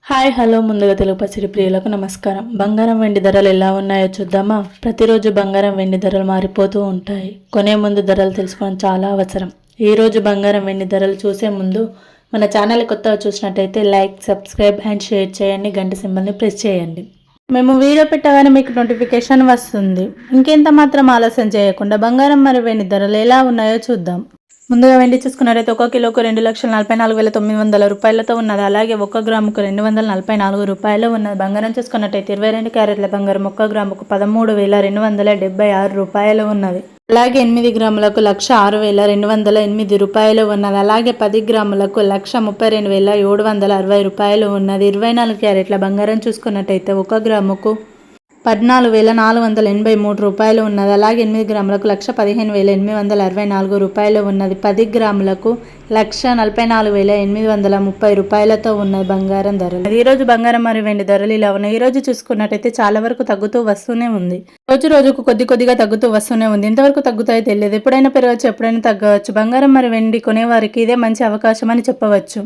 Hi hello ముందుగా తెలుగు పసిడి ప్రియులకు నమస్కారం. బంగారం వెండి ధరలు ఎలా ఉన్నాయో చూద్దామా. ప్రతిరోజు బంగారం వెండి ధరలు మారిపోతూ ఉంటాయి. కొనే ముందు ధరలు తెలుసుకోవడం చాలా అవసరం. ఈ రోజు బంగారం వెండి ధరలు చూసే ముందు మన ఛానల్ కొత్తగా చూసినట్టయితే లైక్, సబ్స్క్రైబ్ అండ్ షేర్ చేయండి. గంట సింబల్ని ప్రెస్ చేయండి. మేము వీడియో పెట్టగానే మీకు నోటిఫికేషన్ వస్తుంది. ఇంకెంత మాత్రం ఆలస్యం చేయకుండా బంగారం మరియు వెండి ధరలు ఎలా ఉన్నాయో చూద్దాం. ముందుగా వెండి చూసుకున్నట్టయితే 1 కిలోకు 2,44,900 రూపాయలతో ఉన్నది. అలాగే 1 గ్రాముకు 244 రూపాయలు ఉన్నది. బంగారం చూసుకున్నట్టయితే 22 క్యారెట్ల బంగారం 1 గ్రాముకు 13,276 రూపాయలు ఉన్నది. అలాగే 8 గ్రాములకు 1,06,208 రూపాయలు ఉన్నది. అలాగే 10 గ్రాములకు 1,32,760 రూపాయలు ఉన్నది. 24 క్యారెట్ల బంగారం చూసుకున్నట్టయితే 1 గ్రాముకు 14,483 రూపాయలు ఉన్నది. అలాగే 8 గ్రాములకు 1,15,864 రూపాయలు ఉన్నది. 10 గ్రాములకు 1,44,830 రూపాయలతో ఉన్నది బంగారం ధరలు. ఈరోజు బంగారం మరియు వెండి ధరలు ఇలా ఉన్నాయి. ఈరోజు చూసుకున్నట్టయితే చాలా వరకు తగ్గుతూ వస్తూనే ఉంది. రోజుకు కొద్దిగా తగ్గుతూ వస్తూనే ఉంది. ఇంతవరకు తగ్గుతాయో తెలియదు. ఎప్పుడైనా పెరగవచ్చు, ఎప్పుడైనా తగ్గవచ్చు. బంగారం మరియు వెండి కొనేవారికి ఇదే మంచి అవకాశం అని చెప్పవచ్చు.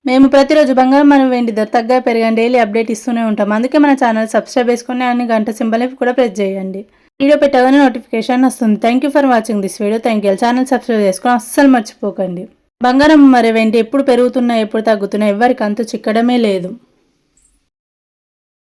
మేము ప్రతిరోజు బంగారం మరియు వెండి ధర తగ్గా పెరగని డైలీ అప్డేట్ ఇస్తూనే ఉంటాం. అందుకే మన ఛానల్ సబ్స్క్రైబ్ చేసుకుని అన్ని గంట సింబల్ కూడా ప్రెస్ చేయండి. వీడియో పెట్టగానే నోటిఫికేషన్ వస్తుంది. Thank you for watching this video. Thank you. Channel subscribe చేసుకుని అస్సలు మర్చిపోకండి. బంగారం మరియు వెండి ఎప్పుడు పెరుగుతున్నాయి, ఎప్పుడు తగ్గుతున్నాయి ఎవరికి అంతు చిక్కడమే లేదు.